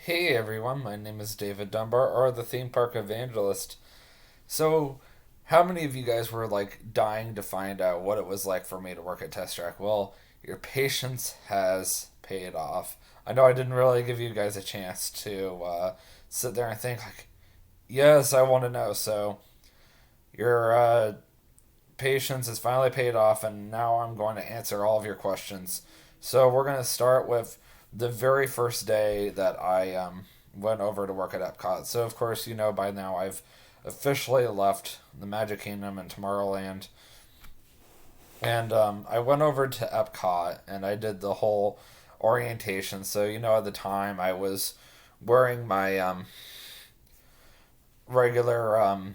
Hey everyone, my name is David Dunbar, or the theme park evangelist. So, how many of you guys were like dying to find out what it was like for me to work at Test Track? Well, your patience has paid off. I know I didn't really give you guys a chance to sit there and think like, yes, I want to know. So, your patience has finally paid off, and now I'm going to answer all of your questions. So, we're going to start with the very first day that I went over to work at Epcot. So, of course, you know by now I've officially left the Magic Kingdom and Tomorrowland. And I went over to Epcot and I did the whole orientation. So, at the time I was wearing my regular,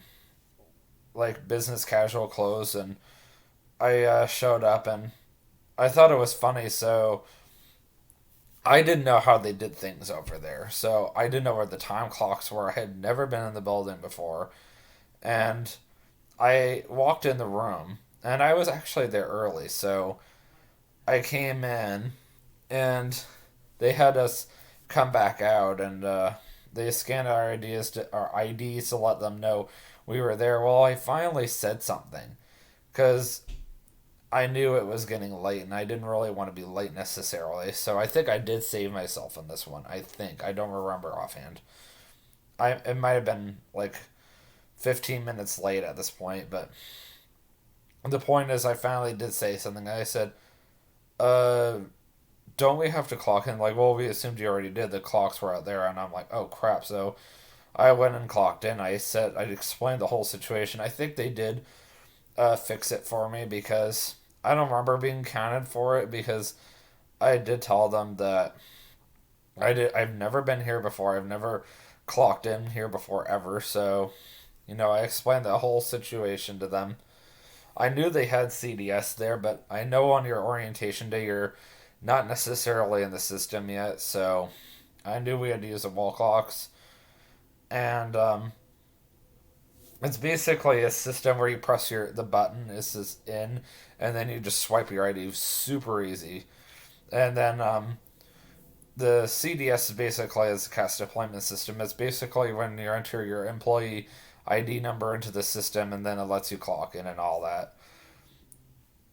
like, business casual clothes. And I showed up and I thought it was funny. So, I didn't know how they did things over there. So, I didn't know where the time clocks were. I had never been in the building before. And I walked in the room and I was actually there early. So, I came in and they had us come back out and they scanned our IDs to let them know we were there. Well, I finally said something because I knew it was getting late and I didn't really want to be late necessarily. So I think I did save myself in this one. I think I don't remember offhand. It might have been like 15 minutes late at this point, but the point is I finally did say something. I said, "Uh, don't we have to clock in?" Like, well, we assumed you already did. The clocks were out there, and I'm like, oh crap. So I went and clocked in. I explained the whole situation. I think they did fix it for me because I don't remember being counted for it because I did tell them that I've never been here before. I've never clocked in here before ever. So I explained the whole situation to them. I knew they had CDS there, but I know on your orientation day you're not necessarily in the system yet, so I knew we had to use the wall clocks. And it's basically a system where you press the button, this is in, and then you just swipe your ID. Super easy. And then the CDS is basically as a cast deployment system. It's basically when you enter your employee ID number into the system, and then it lets you clock in and all that.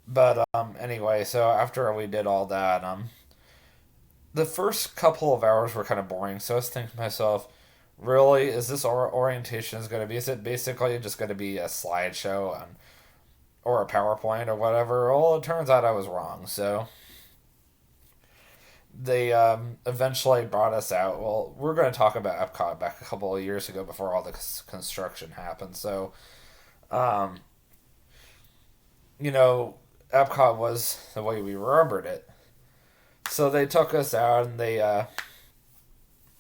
But anyway, so after we did all that, the first couple of hours were kind of boring. So I was thinking to myself, really, is this orientation is going to be? Is it basically just going to be a slideshow or a PowerPoint or whatever? Well, it turns out I was wrong. So they eventually brought us out. Well, we're going to talk about Epcot back a couple of years ago before all the construction happened. So, um, you know, Epcot was the way we remembered it. So they took us out and they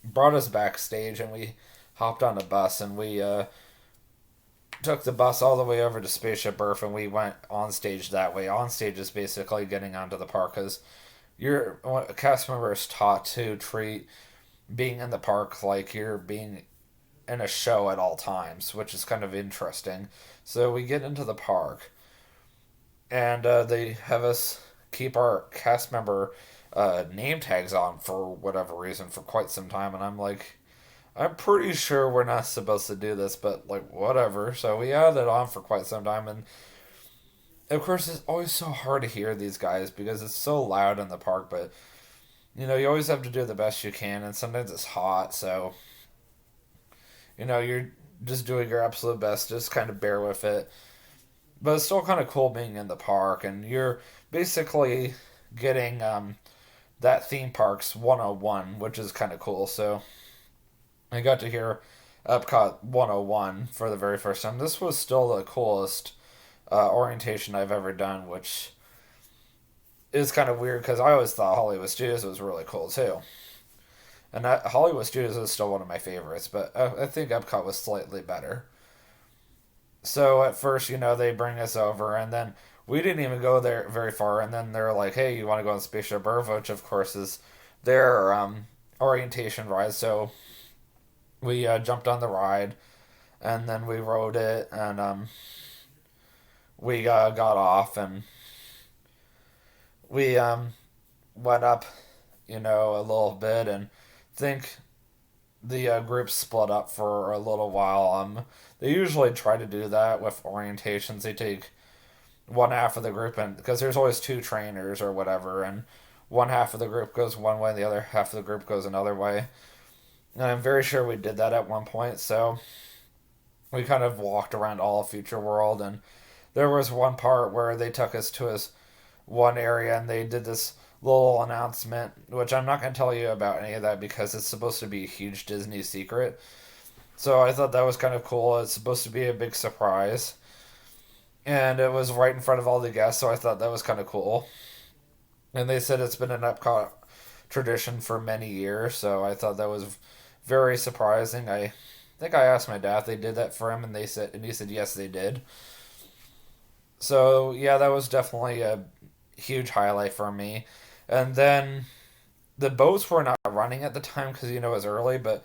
brought us backstage and we hopped on a bus and we took the bus all the way over to Spaceship Earth and we went on stage that way. On stage is basically getting onto the park because your cast member is taught to treat being in the park like you're being in a show at all times, which is kind of interesting. So we get into the park and they have us keep our cast member name tags on for whatever reason for quite some time, and I'm like, I'm pretty sure we're not supposed to do this, but like whatever. So we had it on for quite some time, and of course it's always so hard to hear these guys because it's so loud in the park. But you always have to do the best you can, and sometimes it's hot, so you're just doing your absolute best. Just kind of bear with it. But it's still kind of cool being in the park, and you're basically getting that theme park's 101, which is kind of cool. So I got to hear Epcot 101 for the very first time. This was still the coolest orientation I've ever done, which is kind of weird because I always thought Hollywood Studios was really cool too. And Hollywood Studios is still one of my favorites, but I think Epcot was slightly better. So at first, they bring us over, and then we didn't even go there very far, and then they're like, "Hey, you want to go on Spaceship Earth?" Which of course is their orientation ride. So we jumped on the ride, and then we rode it, and we got off, and we went up, a little bit, and think. the group split up for a little while. They usually try to do that with orientations. They take one half of the group, and because there's always two trainers or whatever, and one half of the group goes one way, the other half of the group goes another way. And I'm very sure we did that at one point. So we kind of walked around all of Future World, and there was one part where they took us to this one area and they did this little announcement, which I'm not going to tell you about any of that because it's supposed to be a huge Disney secret. So I thought that was kind of cool. It's supposed to be a big surprise. And it was right in front of all the guests, so I thought that was kind of cool. And they said it's been an Epcot tradition for many years, so I thought that was very surprising. I think I asked my dad if they did that for him, and he said yes, they did. So yeah, that was definitely a huge highlight for me. And then the boats were not running at the time because it was early, but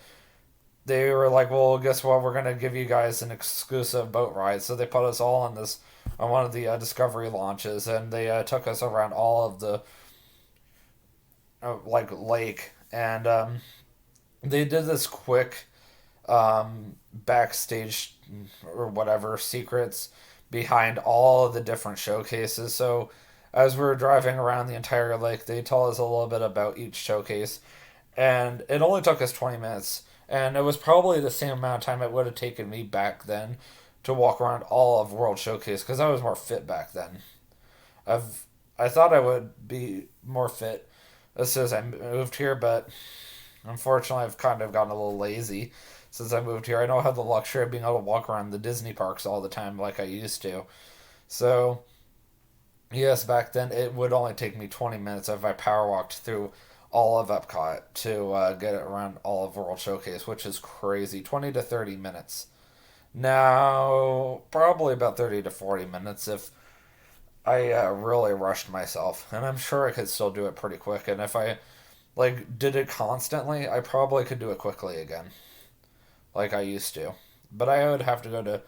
they were like, "Well, guess what? We're gonna give you guys an exclusive boat ride." So they put us all on one of the Discovery launches, and they took us around all of the like lake, and they did this quick backstage or whatever secrets behind all of the different showcases. So as we were driving around the entire lake, they told us a little bit about each showcase, and it only took us 20 minutes. And it was probably the same amount of time it would have taken me back then to walk around all of World Showcase because I was more fit back then. I've I thought I would be more fit as soon as I moved here, but unfortunately, I've kind of gotten a little lazy since I moved here. I don't have the luxury of being able to walk around the Disney parks all the time like I used to. So, yes, back then it would only take me 20 minutes if I power walked through all of Epcot to get around all of World Showcase, which is crazy. 20 to 30 minutes. Now, probably about 30 to 40 minutes if I really rushed myself. And I'm sure I could still do it pretty quick. And if I did it constantly, I probably could do it quickly again, like I used to. But I would have to go to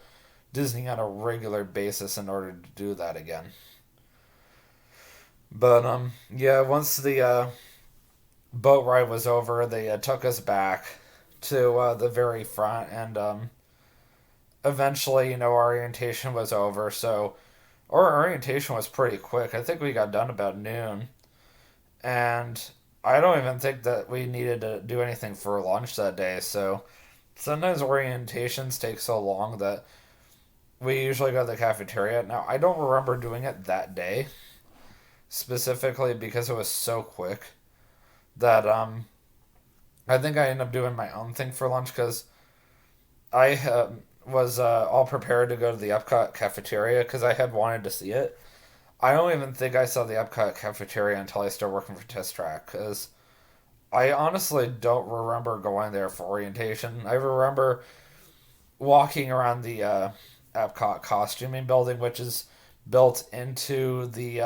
Disney on a regular basis in order to do that again. But yeah, once the boat ride was over, they took us back to the very front, and eventually, our orientation was over. So our orientation was pretty quick. I think we got done about noon, and I don't even think that we needed to do anything for lunch that day. So sometimes orientations take so long that we usually go to the cafeteria. Now, I don't remember doing it that day specifically because it was so quick that I think I ended up doing my own thing for lunch because I was all prepared to go to the Epcot cafeteria because I had wanted to see it. I don't even think I saw the Epcot cafeteria until I started working for Test Track because I honestly don't remember going there for orientation. I remember walking around the Epcot costuming building, which is built into the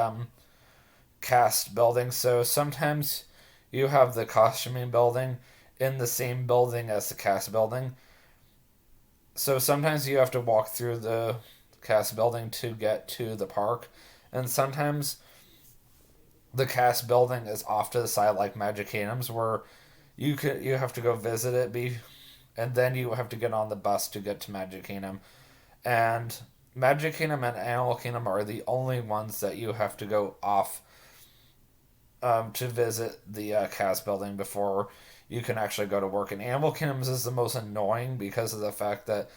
cast building. So sometimes you have the costuming building in the same building as the cast building. So sometimes you have to walk through the cast building to get to the park, and sometimes the cast building is off to the side like Magic Kingdoms where you have to go visit it and then you have to get on the bus to get to Magic Kingdom. And Magic Kingdom and Animal Kingdom are the only ones that you have to go off to visit the cast building before you can actually go to work. And Animal Kingdoms is the most annoying because of the fact that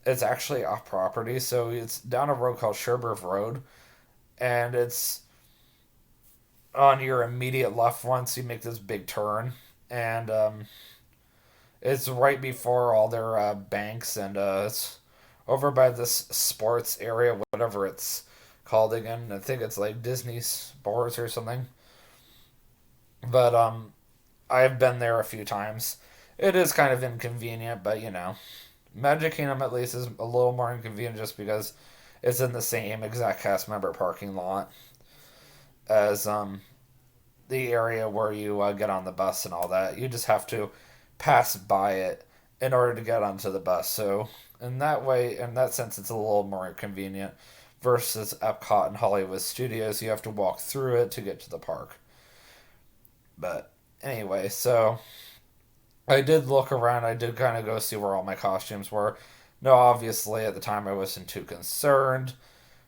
it's actually off property. So it's down a road called Sherbrooke Road, and it's on your immediate left once you make this big turn, and it's right before all their banks, and it's over by this sports area, whatever it's called again. I think it's like Disney Sports or something. But I've been there a few times. It is kind of inconvenient, but Magic Kingdom at least is a little more inconvenient just because it's in the same exact cast member parking lot as the area where you get on the bus and all that. You just have to pass by it in order to get onto the bus. So in that sense, it's a little more convenient versus Epcot and Hollywood Studios. You have to walk through it to get to the park. But anyway, so I did look around. I did kind of go see where all my costumes were. No, obviously at the time I wasn't too concerned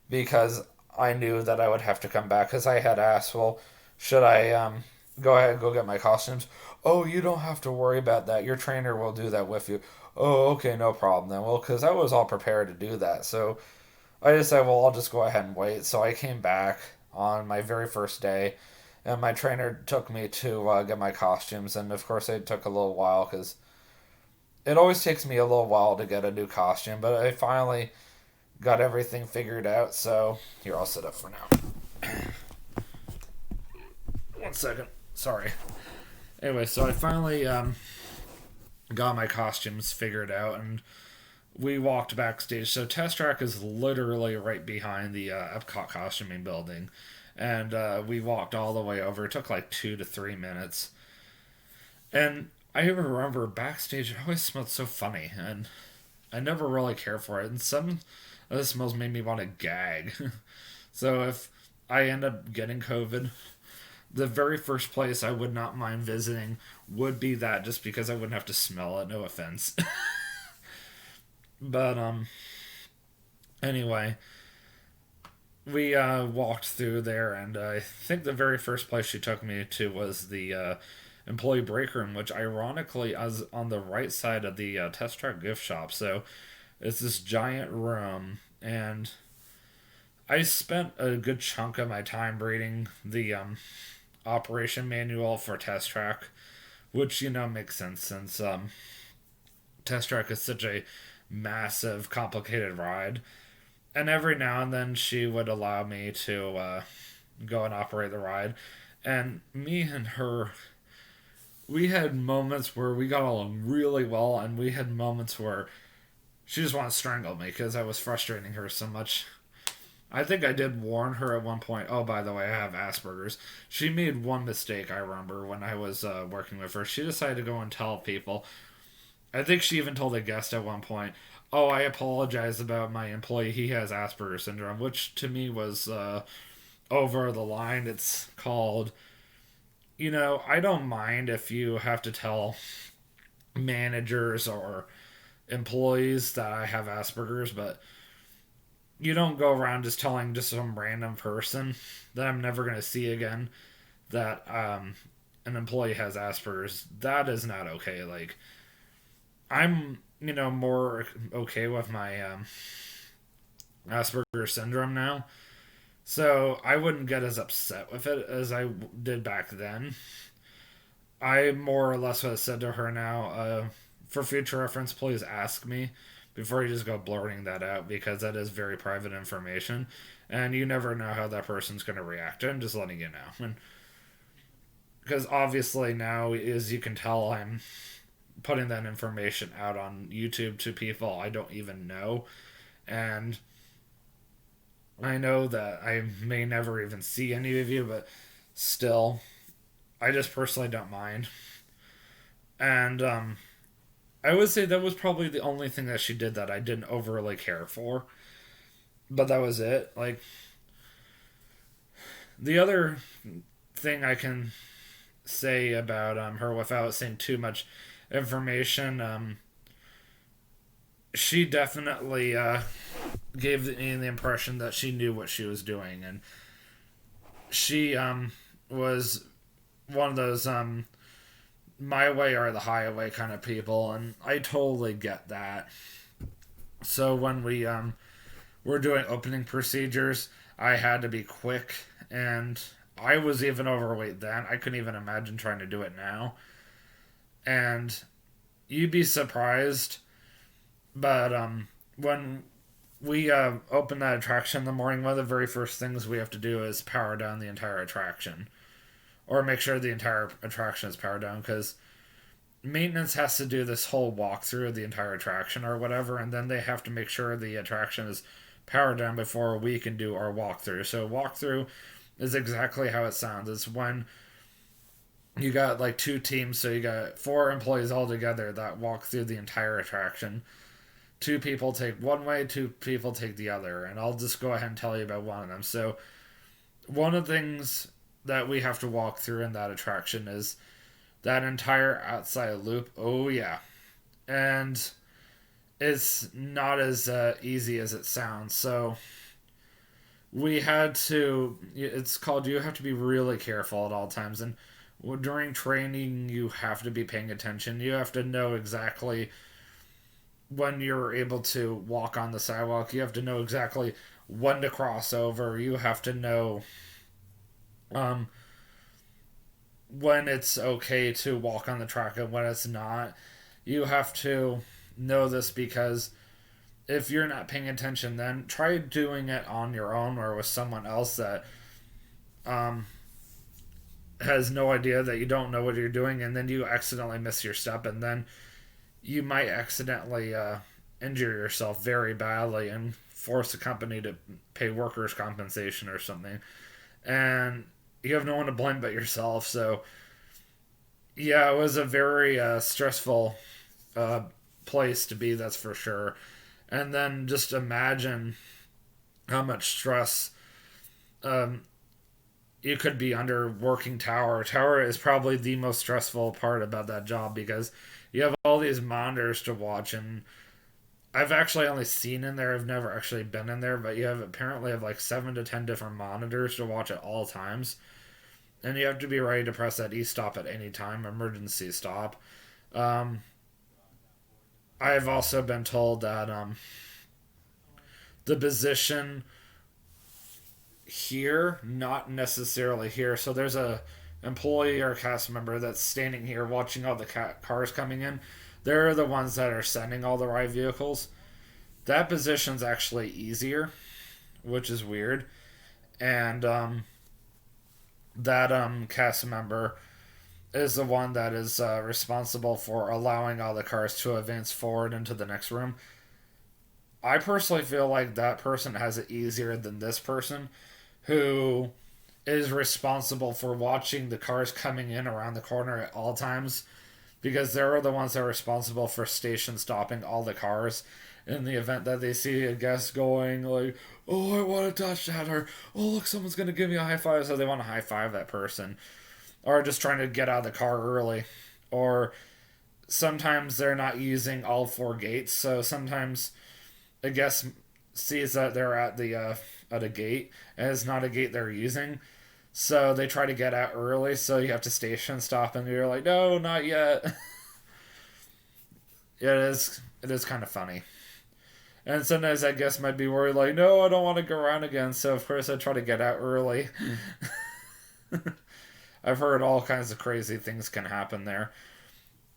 because I knew that I would have to come back because I had asked, well, should I go ahead and go get my costumes? Oh, you don't have to worry about that. Your trainer will do that with you. Oh, okay, no problem then. Well, because I was all prepared to do that. So I just said, well, I'll just go ahead and wait. So I came back on my very first day, and my trainer took me to get my costumes. And of course, it took a little while because it always takes me a little while to get a new costume. But I finally got everything figured out. So here, I'll sit up for now. 1 second. Sorry. Anyway, so I finally got my costumes figured out, and we walked backstage. So Test Track is literally right behind the Epcot costuming building, and we walked all the way over. It took like 2 to 3 minutes, and I even remember backstage it always smelled so funny, and I never really cared for it. And some of the smells made me want to gag. So if I end up getting COVID, the very first place I would not mind visiting would be that, just because I wouldn't have to smell it. No offense. But anyway, we walked through there, and I think the very first place she took me to was the employee break room, which ironically is on the right side of the Test Track gift shop. So it's this giant room, and I spent a good chunk of my time reading the operation manual for Test Track, which makes sense since Test Track is such a massive, complicated ride. And every now and then she would allow me to go and operate the ride. And me and her, we had moments where we got along really well, and we had moments where she just wanted to strangle me because I was frustrating her so much. I think I did warn her at one point. Oh, by the way, I have Asperger's. She made one mistake, I remember, when I was working with her. She decided to go and tell people. I think she even told a guest at one point, oh, I apologize about my employee. He has Asperger's syndrome, which to me was over the line. It's called, I don't mind if you have to tell managers or employees that I have Asperger's, but you don't go around just telling just some random person that I'm never going to see again that an employee has Asperger's. That is not okay. Like, I'm, more okay with my Asperger's syndrome now. So I wouldn't get as upset with it as I did back then. I more or less would have said to her now, for future reference, please ask me before you just go blurting that out, because that is very private information, and you never know how that person's going to react. I'm just letting you know. And because obviously now, as you can tell, I'm putting that information out on YouTube to people I don't even know, and I know that I may never even see any of you, but still, I just personally don't mind. And I would say that was probably the only thing that she did that I didn't overly care for. But that was it. Like, the other thing I can say about her without saying too much information, she definitely gave me the impression that she knew what she was doing. And she was one of those my way or the highway kind of people, and I totally get that. So when we were doing opening procedures, I had to be quick, and I was even overweight then. I couldn't even imagine trying to do it now. And you'd be surprised, but when we open that attraction in the morning, one of the very first things we have to do is power down the entire attraction, or make sure the entire attraction is powered down, because maintenance has to do this whole walkthrough of the entire attraction or whatever, and then they have to make sure the attraction is powered down before we can do our walkthrough. So walkthrough is exactly how it sounds. It's when you got like two teams, so you got four employees all together that walk through the entire attraction. Two people take one way, two people take the other, and I'll just go ahead and tell you about one of them. So one of the things that we have to walk through in that attraction is That entire outside loop, oh yeah. And it's not as easy as it sounds. So we had to, it's called, you have to be really careful at all times. And during training, you have to be paying attention. You have to know exactly when you're able to walk on the sidewalk. You have to know exactly when to cross over. You have to know um, when it's okay to walk on the track and when it's not. You have to know this because if you're not paying attention, then try doing it on your own or with someone else that um, has no idea, that you don't know what you're doing, and then you accidentally miss your step, and then you might accidentally injure yourself very badly and force a company to pay workers' compensation or something. And you have no one to blame but yourself. So, yeah, it was a very stressful uh, place to be, that's for sure. And then just imagine how much stress um, you could be under working tower. Tower is probably the most stressful part about that job because you have all these monitors to watch, and I've actually only seen in there. I've never actually been in there, but you have apparently have like 7 to 10 different monitors to watch at all times, and you have to be ready to press that e-stop at any time, emergency stop. Um, I've also been told that the position here, not necessarily here. So there's a employee or cast member that's standing here watching all the cars coming in. They're the ones that are sending all the ride vehicles. That position's actually easier, which is weird. And that cast member is the one that is responsible for allowing all the cars to advance forward into the next room. I personally feel like that person has it easier than this person who is responsible for watching the cars coming in around the corner at all times, because they're the ones that are responsible for station stopping all the cars in the event that they see a guest going like, oh, I want to touch that, or oh, look, someone's going to give me a high five, so they want to high five that person, or just trying to get out of the car early, or sometimes they're not using all four gates, so sometimes a guest sees that they're at a gate and it's not a gate they're using, so they try to get out early, so you have to station stop and you're like, no, not yet. It is kind of funny. And sometimes I guess might be worried like, no, I don't want to go around again, so of course I try to get out early. I've heard all kinds of crazy things can happen there.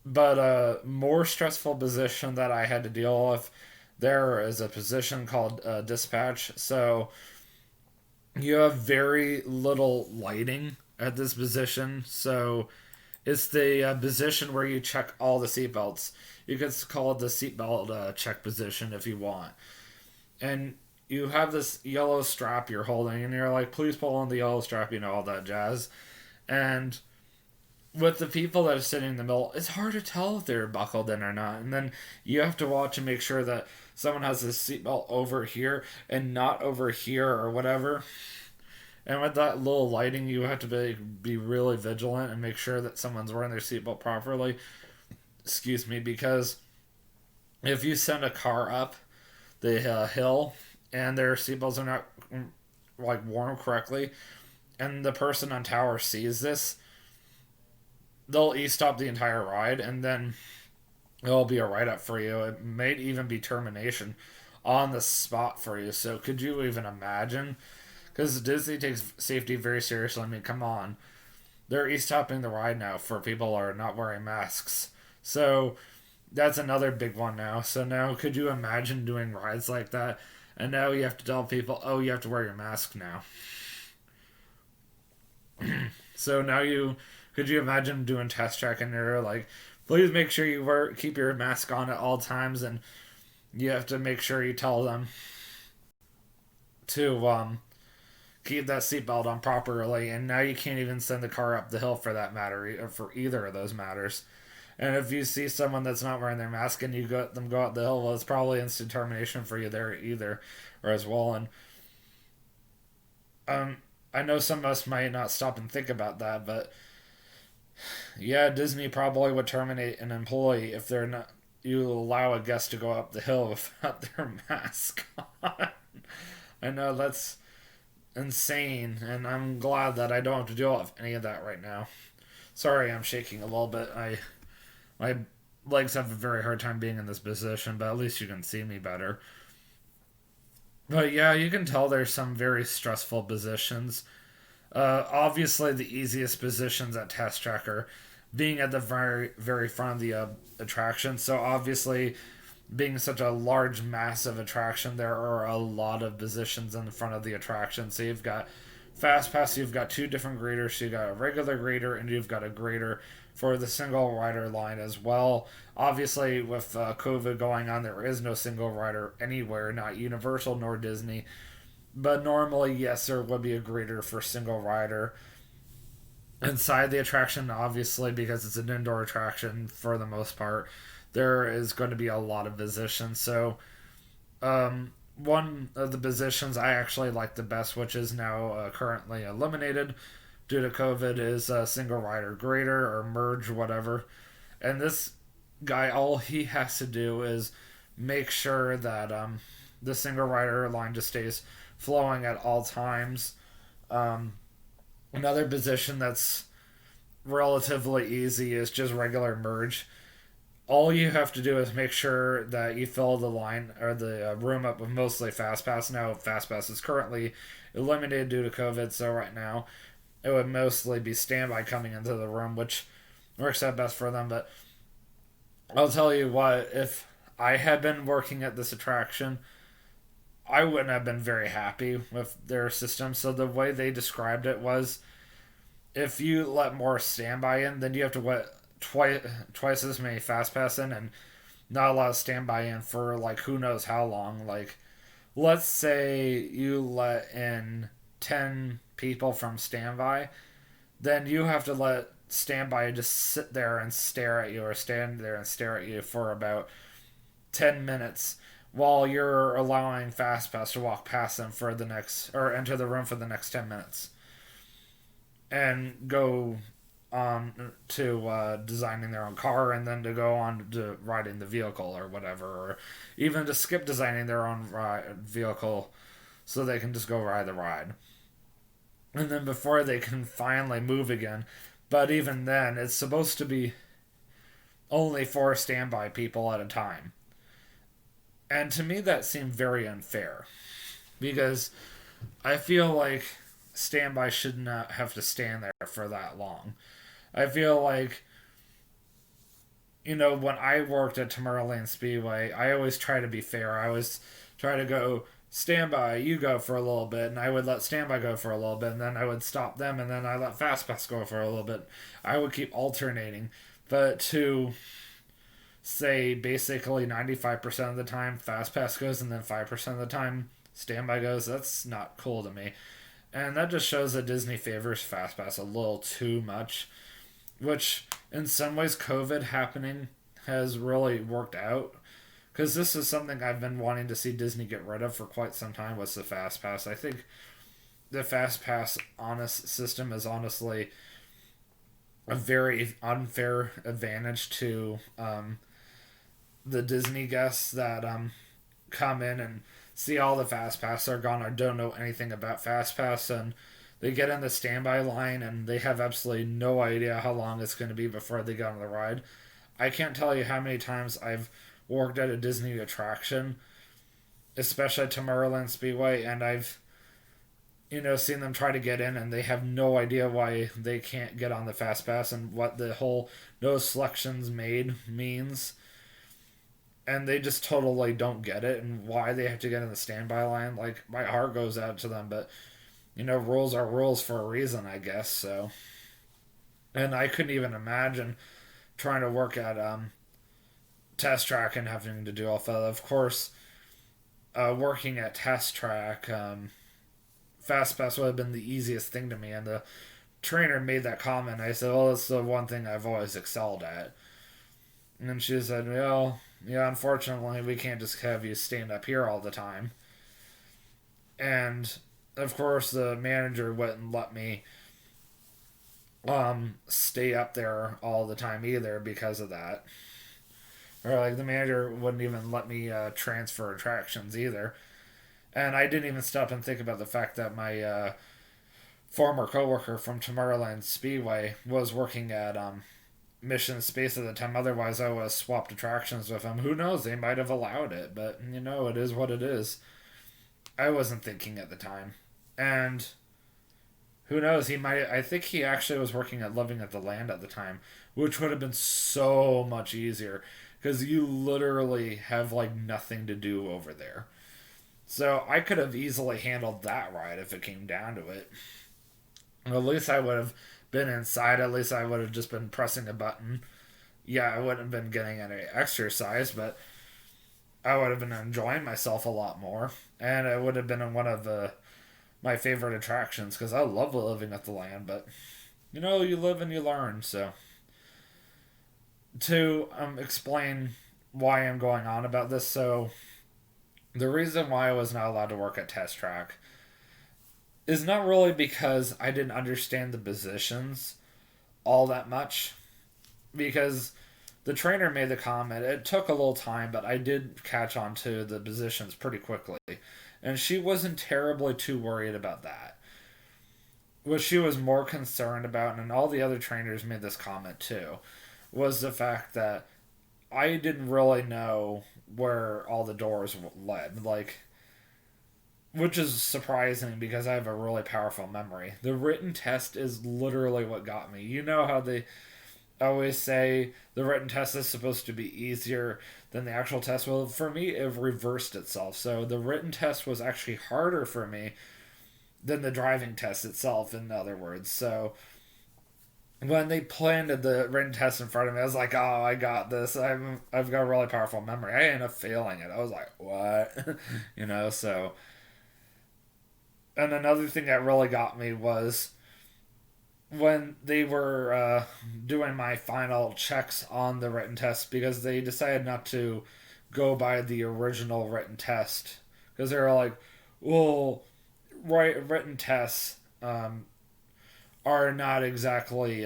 But a more stressful position that I had to deal with there is a position called dispatch. So you have very little lighting at this position. So it's the position where you check all the seatbelts. You could call it the seatbelt check position if you want. And you have this yellow strap you're holding, and you're like, please pull on the yellow strap, all that jazz. And with the people that are sitting in the middle, it's hard to tell if they're buckled in or not. And then you have to watch and make sure that someone has a seatbelt over here and not over here or whatever. And with that little lighting, you have to be really vigilant and make sure that someone's wearing their seatbelt properly. Excuse me, because if you send a car up the hill and their seatbelts are not like worn correctly, and the person on tower sees this, they'll e-stop the entire ride, and then it'll be a write-up for you. It may even be termination on the spot for you. So could you even imagine? Because Disney takes safety very seriously. I mean, come on. They're e-stopping the ride now for people who are not wearing masks. So that's another big one now. So now could you imagine doing rides like that? And now you have to tell people, oh, you have to wear your mask now. So now could you imagine doing test track and they're like, please make sure you keep your mask on at all times, and you have to make sure you tell them to keep that seatbelt on properly, and now you can't even send the car up the hill for that matter, for either of those matters. And if you see someone that's not wearing their mask and you let them go up the hill, well, it's probably instant termination for you there either, or as well. And I know some of us might not stop and think about that, but Yeah, Disney probably would terminate an employee if they're not. You allow a guest to go up the hill without their mask on. I know that's insane, and I'm glad that I don't have to deal with any of that right now. Sorry, I'm shaking a little bit. My legs have a very hard time being in this position, but at least you can see me better. But yeah, you can tell there's some very stressful positions. Obviously, the easiest positions at Test Track are being at the very front of the attraction. So obviously, being such a large, massive attraction, there are a lot of positions in the front of the attraction. So you've got Fast Pass, you've got two different graders. You've got a regular grader and you've got a grader for the single rider line as well. Obviously, with COVID going on, there is no single rider anywhere, not Universal nor Disney. But normally, yes, there would be a grader for single rider inside the attraction, obviously, because it's an indoor attraction for the most part. There is going to be a lot of positions. So, one of the positions I actually like the best, which is now currently eliminated due to COVID, is a single rider grader or merge, whatever. And this guy, all he has to do is make sure that the single rider line just stays flowing at all times. Um, Another position that's relatively easy is just regular merge. All you have to do is make sure that you fill the line or the room up with mostly fast pass. Now, fast pass is currently eliminated due to COVID, so right now it would mostly be standby coming into the room, which works out best for them. But I'll tell you what, if I had been working at this attraction, I wouldn't have been very happy with their system. So the way they described it was, if you let more standby in, then you have to let twice as many fast pass in and not allow standby in for like who knows how long. Like, let's say you let in 10 people from standby, then you have to let standby just sit there and stare at you or stand there and stare at you for about 10 minutes while you're allowing fast pass to walk past them for the next or enter the room for the next 10 minutes and go on to designing their own car and then to go on to riding the vehicle or whatever, or even to skip designing their own vehicle so they can just go ride the ride. And then before they can finally move again, but even then, it's supposed to be only four standby people at a time. And to me, that seemed very unfair because I feel like standby should not have to stand there for that long. I feel like, when I worked at Tomorrowland Speedway, I always try to be fair. I always try to go, standby, you go for a little bit, and I would let standby go for a little bit, and then I would stop them, and then I let fastpass go for a little bit. I would keep alternating. But to say basically 95% of the time fastpass goes, and then 5% of the time standby goes, that's not cool to me. And that just shows that Disney favors fastpass a little too much, which in some ways COVID happening has really worked out because this is something I've been wanting to see Disney get rid of for quite some time was the fast pass. I think the fast pass honest system is honestly a very unfair advantage to the Disney guests that come in and see all the fast pass are gone or don't know anything about fast pass, and they get in the standby line and they have absolutely no idea how long it's going to be before they get on the ride. I can't tell you how many times I've worked at a Disney attraction, especially Tomorrowland Speedway, and I've seen them try to get in and they have no idea why they can't get on the fast pass and what the whole no selections made means, and they just totally don't get it and why they have to get in the standby line. Like, my heart goes out to them, but rules are rules for a reason, I guess. So, and I couldn't even imagine trying to work at Test Track and having to do all that. Of course, working at Test Track, FastPass would have been the easiest thing to me, and the trainer made that comment. I said, "Well, it's the one thing I've always excelled at." And then she said, "Well, yeah, unfortunately, we can't just have you stand up here all the time." And of course, the manager wouldn't let me stay up there all the time either because of that. Or like the manager wouldn't even let me transfer attractions either. And I didn't even stop and think about the fact that my former coworker from Tomorrowland Speedway was working at Mission Space at the time. Otherwise, I would have swapped attractions with him. Who knows? They might have allowed it, but it is what it is. I wasn't thinking at the time, and who knows? He might. I think he actually was working at Living at the Land at the time, which would have been so much easier because you literally have like nothing to do over there. So I could have easily handled that ride if it came down to it. At least I would have been inside. At least I would have just been pressing a button. Yeah, I wouldn't have been getting any exercise, but I would have been enjoying myself a lot more. And it would have been one of my favorite attractions because I love Living at the Land. But you live and you learn. So to explain why I'm going on about this, so the reason why I was not allowed to work at Test Track is not really because I didn't understand the positions all that much. Because the trainer made the comment, it took a little time, but I did catch on to the positions pretty quickly. And she wasn't terribly too worried about that. What she was more concerned about, and all the other trainers made this comment too, was the fact that I didn't really know where all the doors led. Like, which is surprising because I have a really powerful memory. The written test is literally what got me. You know how they always say the written test is supposed to be easier than the actual test? Well, for me, it reversed itself. So the written test was actually harder for me than the driving test itself, in other words. So when they planted the written test in front of me, I was like, "Oh, I got this. I've got a really powerful memory." I ended up failing it. I was like, "What?" So and another thing that really got me was when they were doing my final checks on the written test because they decided not to go by the original written test because they were like, well, written tests are not exactly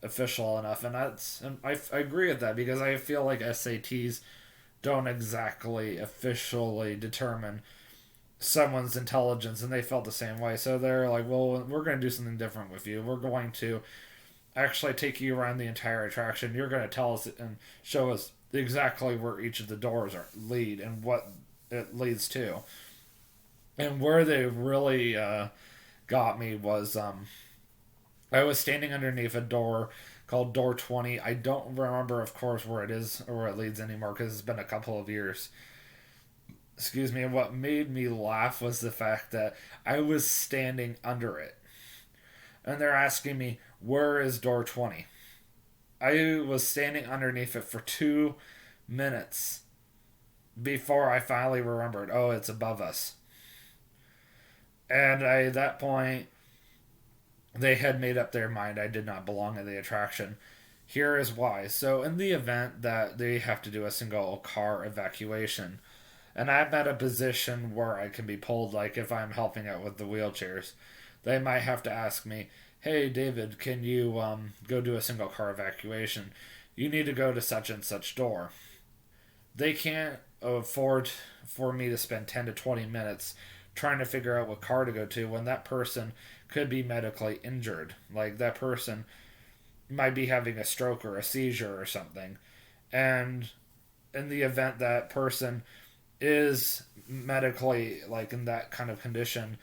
official enough, and I agree with that because I feel like SATs don't exactly officially determine someone's intelligence, and they felt the same way. So they're like, well, we're going to do something different with you. We're going to actually take you around the entire attraction. You're going to tell us and show us exactly where each of the doors lead and what it leads to. And where they really got me was I was standing underneath a door called Door 20. I don't remember, of course, where it is or where it leads anymore because it's been a couple of years. Excuse me, and what made me laugh was the fact that I was standing under it. And they're asking me, where is door 20? I was standing underneath it for 2 minutes before I finally remembered, oh, it's above us. And at that point, they had made up their mind I did not belong in the attraction. Here is why. So, in the event that they have to do a single car evacuation, and I'm at a position where I can be pulled, like if I'm helping out with the wheelchairs, they might have to ask me, "Hey, David, can you go do a single car evacuation? You need to go to such and such door." They can't afford for me to spend 10 to 20 minutes trying to figure out what car to go to when that person could be medically injured. Like that person might be having a stroke or a seizure or something. And in the event that person is medically like in that kind of condition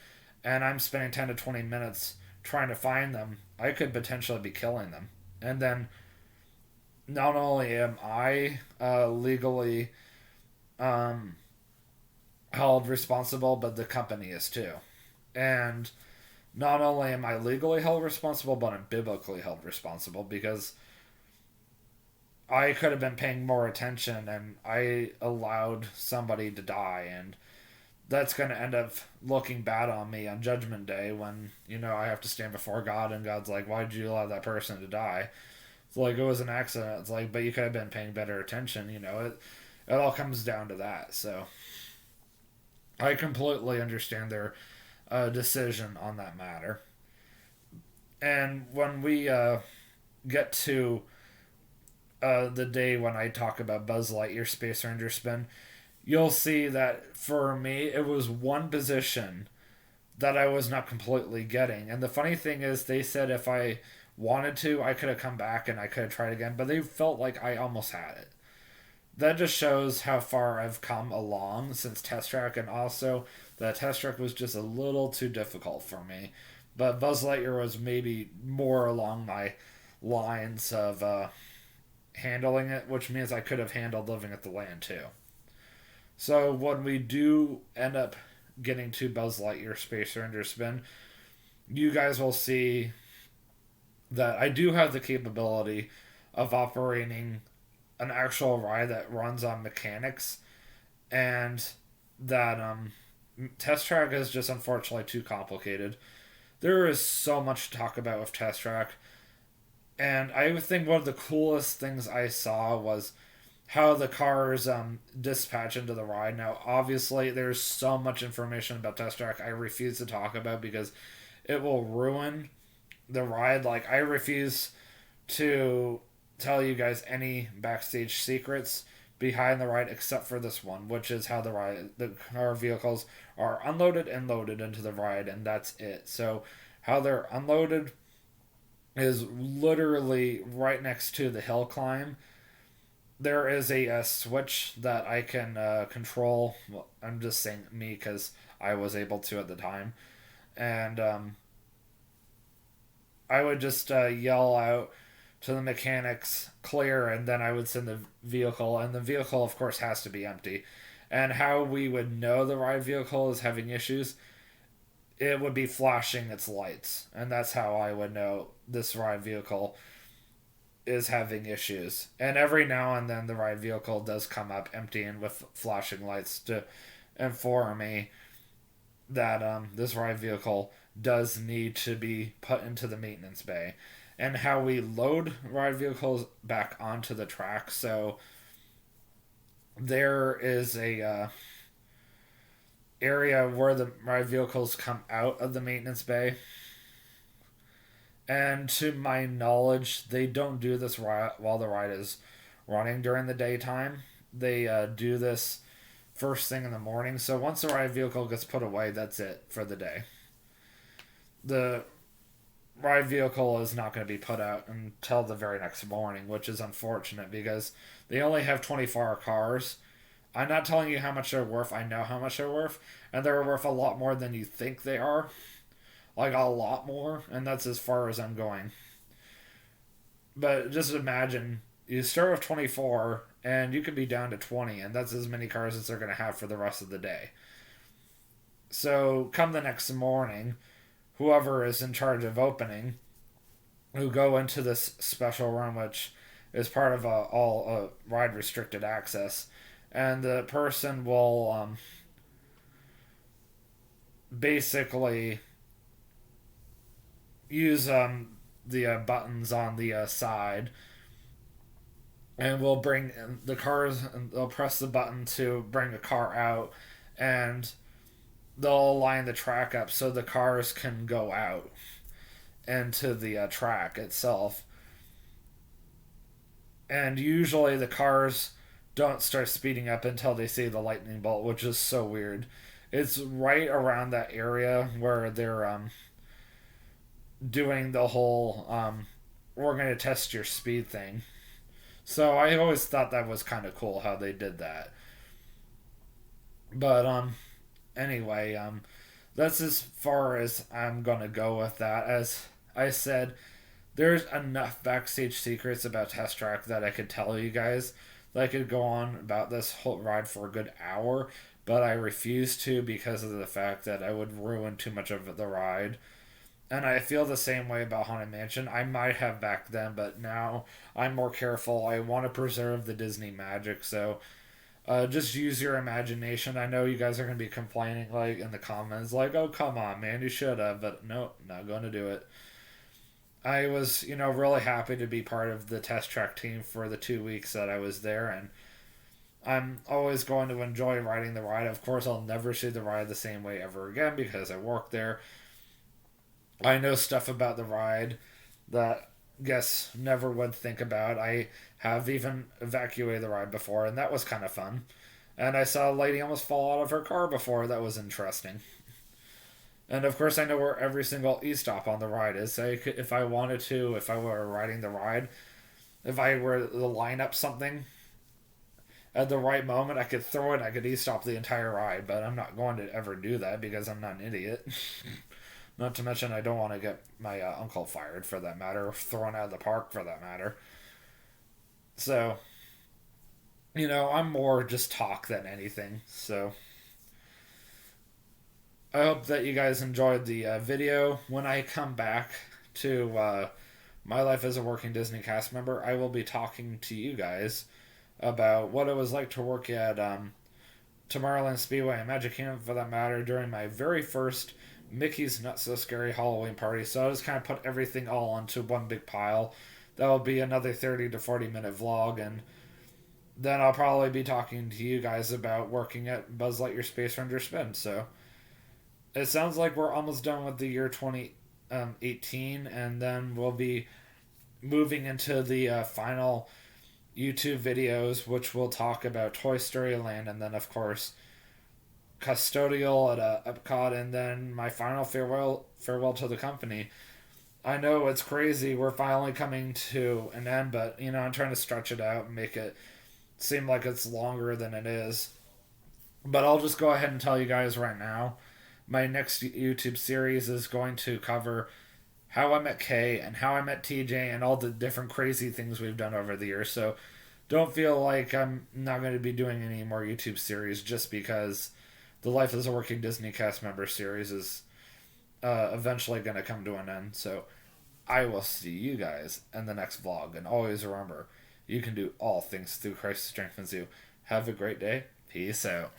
and I'm spending 10 to 20 minutes trying to find them, I could potentially be killing them. And then not only am I legally um, held responsible, but the company is too. And not only am I legally held responsible, but I'm biblically held responsible because I could have been paying more attention and I allowed somebody to die, and that's going to end up looking bad on me on Judgment Day when, I have to stand before God and God's like, why did you allow that person to die? It's like, it was an accident. It's like, but you could have been paying better attention, it all comes down to that. So I completely understand their decision on that matter. And when we get to the day when I talk about Buzz Lightyear Space Ranger spin, you'll see that for me, it was one position that I was not completely getting. And the funny thing is, they said if I wanted to, I could have come back and I could have tried again, but they felt like I almost had it. That just shows how far I've come along since Test Track, and also the Test Track was just a little too difficult for me. But Buzz Lightyear was maybe more along my lines of handling it, which means I could have handled living at the land too. So when we do end up getting to Buzz Lightyear Space Ranger Spin, you guys will see that I do have the capability of operating an actual ride that runs on mechanics, and that Test Track is just unfortunately too complicated. There is so much to talk about with Test Track, and I think one of the coolest things I saw was how the cars dispatch into the ride. Now, obviously, there's so much information about Test Track I refuse to talk about because it will ruin the ride. Like, I refuse to tell you guys any backstage secrets behind the ride except for this one, which is how the car vehicles are unloaded and loaded into the ride, and that's it. So, how they're unloaded is literally right next to the hill climb. There is a switch that I can control. Well, I'm just saying me because I was able to at the time, and I would just yell out to the mechanics clear, and then I would send the vehicle, and the vehicle of course has to be empty. And how we would know the ride vehicle is having issues, it would be flashing its lights, and that's how I would know this ride vehicle is having issues. And every now and then the ride vehicle does come up empty and with flashing lights to inform me that this ride vehicle does need to be put into the maintenance bay. And how we load ride vehicles back onto the track. So there is a area where the ride vehicles come out of the maintenance bay. And to my knowledge, they don't do this while the ride is running during the daytime. They do this first thing in the morning. So once the ride vehicle gets put away, that's it for the day. The ride vehicle is not going to be put out until the very next morning, which is unfortunate because they only have 24 cars. I'm not telling you how much they're worth. I know how much they're worth, and they're worth a lot more than you think they are. Like a lot more, and that's as far as I'm going. But just imagine you start with 24 and you could be down to 20, and that's as many cars as they're going to have for the rest of the day. So, come the next morning, whoever is in charge of opening, who go into this special room, which is part of all ride restricted access, and the person will basically use the buttons on the side, and we'll bring the cars, and they'll press the button to bring the car out, and they'll line the track up so the cars can go out into the track itself. And usually the cars don't start speeding up until they see the lightning bolt, which is so weird. It's right around that area where they're doing the whole we're going to test your speed thing. So I always thought that was kind of cool how they did that. But anyway, that's as far as I'm going to go with that. As I said, there's enough backstage secrets about Test Track that I could tell you guys. That I could go on about this whole ride for a good hour, but I refuse to because of the fact that I would ruin too much of the ride. And I feel the same way about Haunted Mansion. I might have back then, but now I'm more careful. I want to preserve the Disney magic, so just use your imagination. I know you guys are going to be complaining, like, in the comments, like, oh, come on, man, you should have, but no, not going to do it. I was, really happy to be part of the Test Track team for the 2 weeks that I was there, and I'm always going to enjoy riding the ride. Of course, I'll never see the ride the same way ever again because I work there, I know stuff about the ride that guests never would think about. I have even evacuated the ride before, and that was kind of fun. And I saw a lady almost fall out of her car before. That was interesting. And of course, I know where every single e stop on the ride is. So if I wanted to, if I were riding the ride, if I were to line up something at the right moment, I could throw it. I could e stop the entire ride. But I'm not going to ever do that because I'm not an idiot. Not to mention, I don't want to get my uncle fired for that matter, or thrown out of the park for that matter. So, I'm more just talk than anything. So, I hope that you guys enjoyed the video. When I come back to my life as a working Disney cast member, I will be talking to you guys about what it was like to work at Tomorrowland Speedway and Magic Kingdom, for that matter, during my very first Mickey's Not So Scary Halloween party. So I'll just kind of put everything all onto one big pile. That will be another 30 to 40-minute vlog, and then I'll probably be talking to you guys about working at Buzz Lightyear Space Ranger Spin. So it sounds like we're almost done with the year 2018, and then we'll be moving into the final YouTube videos, which will talk about Toy Story Land, and then, of course, Custodial at Epcot, and then my final farewell to the company. I know it's crazy. We're finally coming to an end, but I'm trying to stretch it out and make it seem like it's longer than it is. But I'll just go ahead and tell you guys right now. My next YouTube series is going to cover how I met Kay and how I met TJ and all the different crazy things we've done over the years. So don't feel like I'm not going to be doing any more YouTube series just because the Life as a Working Disney Cast Member series is eventually going to come to an end. So I will see you guys in the next vlog. And always remember, you can do all things through Christ who strengthens you. Have a great day. Peace out.